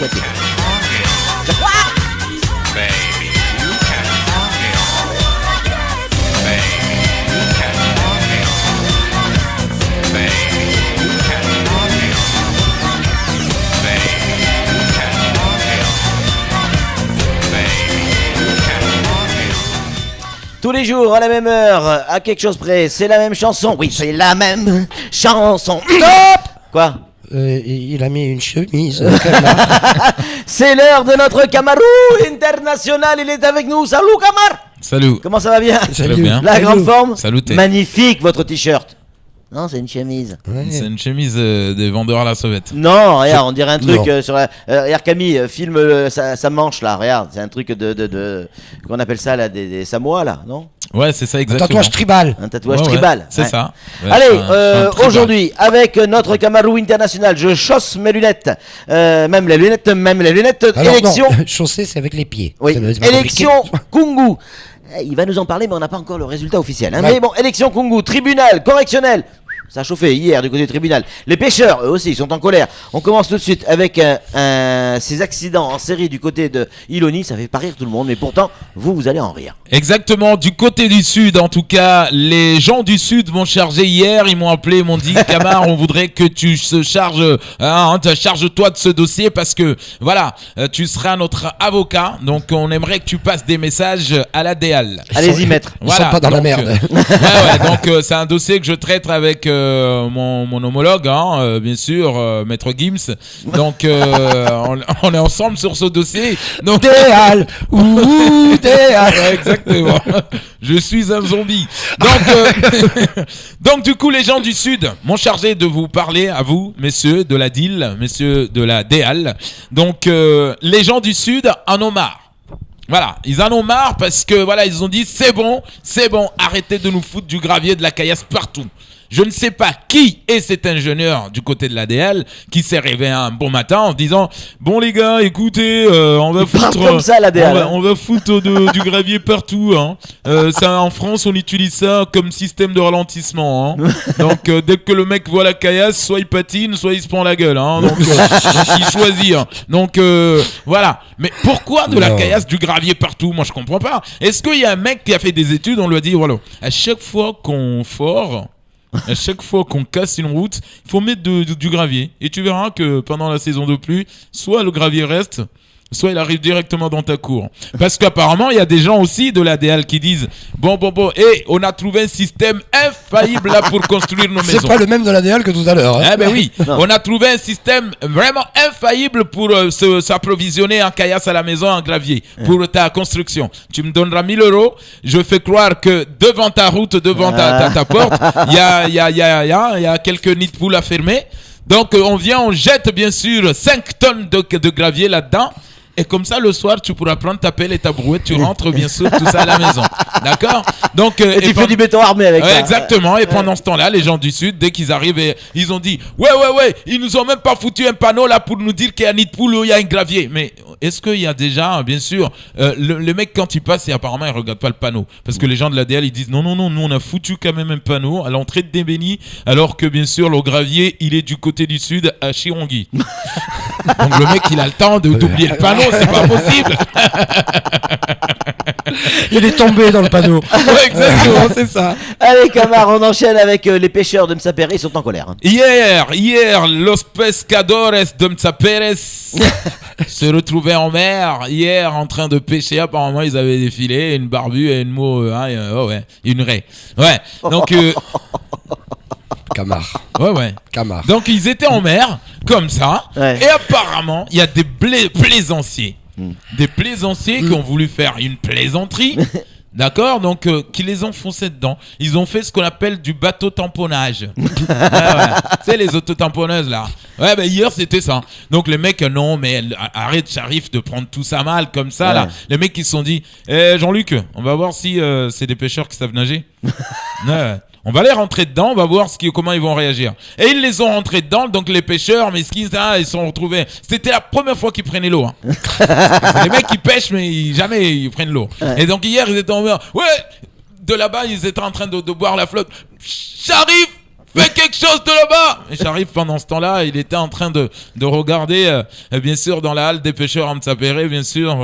Poitiers. Tous les jours, à la même heure, à quelque chose près, c'est la même chanson. Oui, c'est la même chanson. Stop. Quoi? Il a mis une chemise. C'est l'heure de notre Camarou international. Il est avec nous. Salut Camar. Salut. Comment ça va bien? Salut bien. La grande forme. Salut. Magnifique votre t-shirt. Non, c'est une chemise. Ouais. C'est une chemise des vendeurs à la sauvette. Non, regarde, on dirait un truc sur la. Regarde Camille, filme sa manche là. Regarde, c'est un truc de qu'on appelle ça là, des Samoa là, non? Ouais, c'est ça Un exactement. tatouage tribal. Un tatouage Ouais, tribal. c'est Ouais. ça. Ouais, Allez, c'est un tribal. aujourd'hui, avec notre Camarou international, je chausse mes lunettes. Même les lunettes. Alors, Élection. non, chaussée, c'est avec les pieds. Oui, C'est pas élection compliqué. Kungu. Il va nous en parler, mais on n'a pas encore le résultat officiel. Hein. Ouais. Mais bon, élection Kungu, tribunal, correctionnel. Ça a chauffé hier du côté du tribunal. Les pêcheurs, eux aussi, ils sont en colère. On commence tout de suite avec ces accidents en série du côté de Iloni. Ça fait pas rire tout le monde, mais pourtant, vous allez en rire. Exactement, du côté du Sud, en tout cas, les gens du Sud m'ont chargé hier, ils m'ont appelé, ils m'ont dit Camar, on voudrait que tu charge-toi de ce dossier parce que, voilà, tu seras notre avocat, donc on aimerait que tu passes des messages à la DEAL. Allez-y, maître. Ils sont pas dans la merde. Donc c'est un dossier que je traite avec mon homologue, bien sûr, Maître Gims. Donc on est ensemble sur ce dossier. Donc Déal. Ouh, Déal. Ouais, exactement. Je suis un zombie. Donc du coup, les gens du Sud m'ont chargé de vous parler à vous, messieurs de la DIL, messieurs de la DEAL. Donc les gens du Sud en ont marre. Voilà, ils en ont marre parce que voilà, ils ont dit c'est bon, arrêtez de nous foutre du gravier, de la caillasse partout. Je ne sais pas qui est cet ingénieur du côté de l'ADL qui s'est réveillé un bon matin en disant bon les gars, écoutez, on va foutre comme ça, l'ADL. on va foutre du gravier partout. Hein. Ça, en France, on utilise ça comme système de ralentissement. Hein. Donc dès que le mec voit la caillasse, soit il patine, soit il se prend la gueule. Hein. Donc il choisit. Hein. Donc voilà. Mais pourquoi de la caillasse, du gravier partout? Moi je comprends pas. Est-ce qu'il y a un mec qui a fait des études, on lui a dit voilà, à chaque fois qu'on casse une route, il faut mettre du gravier. Et tu verras que pendant la saison de pluie, soit le gravier reste, soit il arrive directement dans ta cour. Parce qu'apparemment, il y a des gens aussi de l'ADL qui disent bon, on a trouvé un système infaillible là pour construire nos maisons. C'est pas le même de la DEAL que tout à l'heure. Hein. Eh ben oui, on a trouvé un système vraiment infaillible pour s'approvisionner en caillasse à la maison, en gravier, pour ta construction. Tu me donneras 1 000 €, je fais croire que devant ta route, devant ta porte, il y a quelques nids de poules à fermer. Donc on jette bien sûr 5 tonnes de gravier là-dedans. Et comme ça, le soir, tu pourras prendre ta pelle et ta brouette, tu rentres bien sûr tout ça à la maison. D'accord? Donc, Et tu fais du béton armé avec ça. Exactement. Et pendant ce temps-là, les gens du Sud, dès qu'ils arrivent, ils ont dit ouais, ils nous ont même pas foutu un panneau là pour nous dire qu'il y a un nid de poule ou il y a un gravier. Mais est-ce qu'il y a déjà, bien sûr, le mec quand il passe, et apparemment, il regarde pas le panneau. Parce que les gens de l'ADL, ils disent non, nous on a foutu quand même un panneau à l'entrée de Débéni, alors que bien sûr, le gravier, il est du côté du Sud à Chirongui. Donc le mec, il a le temps d'oublier le panneau. C'est pas possible. Il est tombé dans le panneau. Ouais, exactement, c'est ça. Allez, Camar, on enchaîne avec les pêcheurs de Msapere. Ils sont en colère. Hein. Hier, los pescadores de Mtsaperes se retrouvaient en mer. Hier, en train de pêcher. Apparemment, ils avaient des filets, une barbue et une une raie. Ouais. Donc. Camar. Ouais. Camar. Donc ils étaient en mer, comme ça, Ouais. et apparemment, il y a des plaisanciers. Des plaisanciers qui ont voulu faire une plaisanterie, d'accord, donc qui les ont foncés dedans. Ils ont fait ce qu'on appelle du bateau tamponnage. Ouais. Tu sais, les autotamponneuses là. Ouais, ben hier c'était ça. Donc les mecs, non, mais arrête, Sharif, de prendre tout ça mal comme ça Ouais. là. Les mecs ils se sont dit, Jean-Luc, on va voir si c'est des pêcheurs qui savent nager. Ouais. On va les rentrer dedans, on va voir comment ils vont réagir. Et ils les ont rentrés dedans, donc les pêcheurs, mais ils sont retrouvés. C'était la première fois qu'ils prenaient l'eau. Hein. Les mecs qui pêchent, mais jamais ils prennent l'eau. Ouais. Et donc hier, ils étaient en mer. Ouais, de là-bas, ils étaient en train de boire la flotte. J'arrive, fais quelque chose de là-bas. Et j'arrive pendant ce temps-là, il était en train de regarder, bien sûr, dans la halle des pêcheurs à Mtsapéré, bien sûr,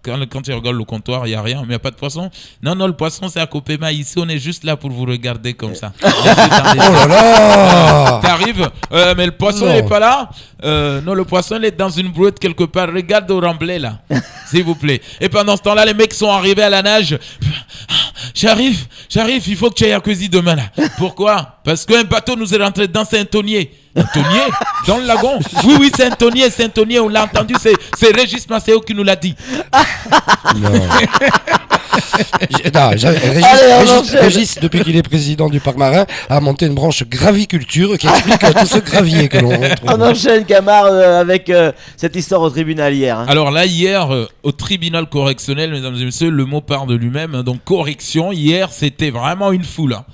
quand il regarde le comptoir, il n'y a rien, mais il n'y a pas de poisson. Non, le poisson, c'est à Copema. Ici, on est juste là pour vous regarder comme ça. Oh là là. T'arrives, mais le poisson Non. n'est pas là. Non, le poisson, il est dans une brouette quelque part. Regarde au remblai, là, s'il vous plaît. Et pendant ce temps-là, les mecs sont arrivés à la nage. J'arrive, il faut que tu ailles à Cuisy demain, là. Pourquoi? Parce qu'un bateau nous est rentré dans Saint-Tonnier. Saint-Tonnier? Dans le lagon? Oui, Saint-Tonnier, on l'a entendu, c'est Régis Macéo qui nous l'a dit. Non. Régis, Régis, depuis qu'il est président du parc marin, a monté une branche graviculture qui explique tout ce gravier que l'on retrouve. On enchaîne, Camar, avec cette histoire au tribunal hier. Hein. Alors là, hier, au tribunal correctionnel, mesdames et messieurs, le mot parle de lui-même. Hein, donc correction, hier, c'était vraiment une foule. Hein.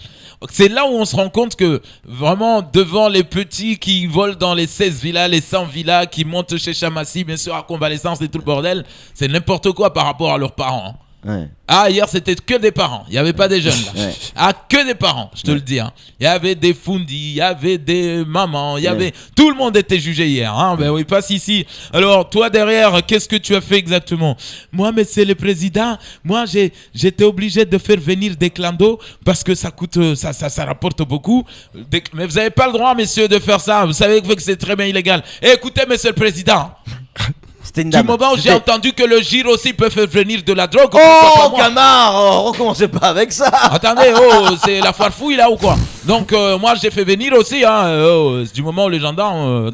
C'est là où on se rend compte que vraiment devant les petits qui volent dans les 16 villas, les 100 villas, qui montent chez Chamassi, bien sûr à convalescence et tout le bordel, c'est n'importe quoi par rapport à leurs parents. Hein. Ouais. Ah, hier c'était que des parents, il n'y avait pas des jeunes là. Ouais. Ah, que des parents, je te le dis. Hein. Il y avait des fundis, il y avait des mamans, il y avait... Tout le monde était jugé hier. Hein. Ben oui, passe ici. Alors, toi derrière, qu'est-ce que tu as fait exactement? Moi, mais c'est le président. Moi, j'étais obligé de faire venir des clandos parce que ça coûte, ça rapporte beaucoup. Mais vous n'avez pas le droit, messieurs, de faire ça. Vous savez que c'est très bien illégal. Et écoutez, monsieur le président. C'était une Du dame. moment où j'ai entendu que le giro aussi peut faire venir de la drogue. Oh, pourquoi pas moi? Camar, recommencez pas avec ça. Attendez, c'est la foire fouille là ou quoi? Donc moi j'ai fait venir aussi, hein, du moment où les gendarmes,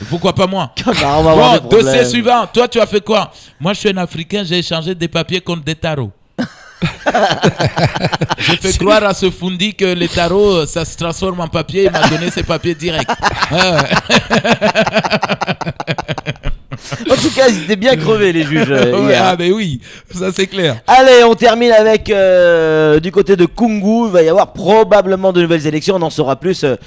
pourquoi pas moi? Camar, on va avoir des Bon, problèmes. dossier suivant, toi tu as fait quoi? Moi je suis un Africain, j'ai échangé des papiers contre des tarots. J'ai fait croire à ce fundi que les tarots ça se transforme en papier, il m'a donné ses papiers directs. En tout cas, ils étaient bien crevés, les juges. Ouais, Hier. ah ben oui, ça c'est clair. Allez, on termine avec du côté de Kungu. Il va y avoir probablement de nouvelles élections. On en saura plus tout à l'heure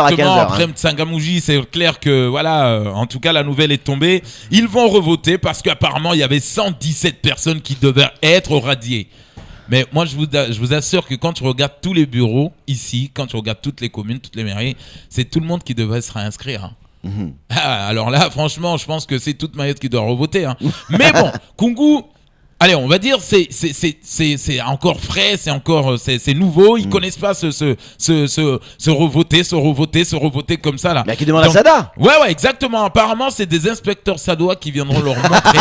à 15h. Exactement, après Mtsangamouji, c'est clair que voilà, en tout cas la nouvelle est tombée. Ils vont revoter parce qu'apparemment il y avait 117 personnes qui devaient être radiées. Mais moi je vous assure que quand tu regardes tous les bureaux ici, quand tu regardes toutes les communes, toutes les mairies, c'est tout le monde qui devrait se réinscrire. Hein. Ah, alors là, franchement, je pense que c'est toute Mayotte qui doit revoter. Hein. Mais bon, Kungu, allez, on va dire, c'est encore frais, c'est nouveau. Ils connaissent pas se revoter comme ça là. Mais qui demande à Donc, Sada. Ouais, exactement. Apparemment, c'est des inspecteurs sadois qui viendront leur montrer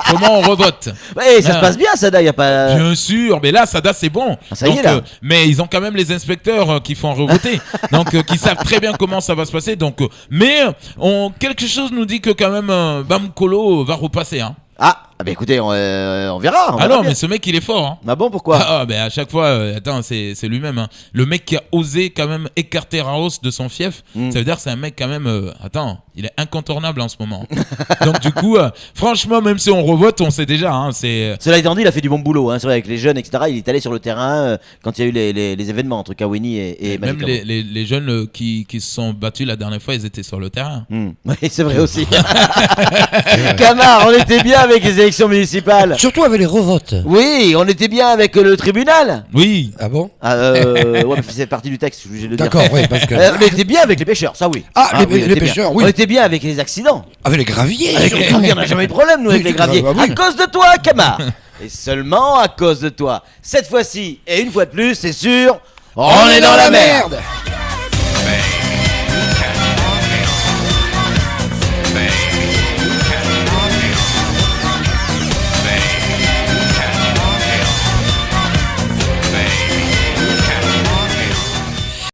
comment on revote. Ouais, ça se passe bien, Sada. Il y a pas. Bien sûr, mais là, Sada, c'est bon. Ah, ça y est, là. Mais ils ont quand même les inspecteurs qui font revoter, donc qui savent très bien comment ça va se passer. Donc, mais quelque chose nous dit que quand même Bamkolo va repasser. Hein. Ah, bah écoutez, on verra. Ah non, mais ce mec, il est fort. Hein. Ah bon, pourquoi? Ben à chaque fois, attends, c'est lui-même. Hein. Le mec qui a osé quand même écarter Raos de son fief, ça veut dire que c'est un mec quand même. Attends, il est incontournable en ce moment. Donc du coup, franchement, même si on revote, on sait déjà. Hein, Cela étant dit, il a fait du bon boulot. Hein, c'est vrai, avec les jeunes, etc. Il est allé sur le terrain quand il y a eu les événements entre Kaweni et même Magic les jeunes qui se sont battus la dernière fois, ils étaient sur le terrain. Oui, c'est vrai aussi. Camar, on était bien avec les élections municipales. Surtout avec les revotes. Oui, on était bien avec le tribunal. Oui. Ah bon? Ouais, mais c'est partie du texte, je suis obligé de le dire. D'accord, oui, parce que. On était bien avec les pêcheurs, ça oui. Ah, oui, on les était pêcheurs, bien. oui. On était bien avec les accidents. Avec les graviers. Avec les graviers, on n'a jamais eu de problème, nous, avec Oui, les graviers. bah oui. À cause de toi, Camar. Et seulement à cause de toi. Cette fois-ci, et une fois de plus, c'est sûr, on est dans la merde.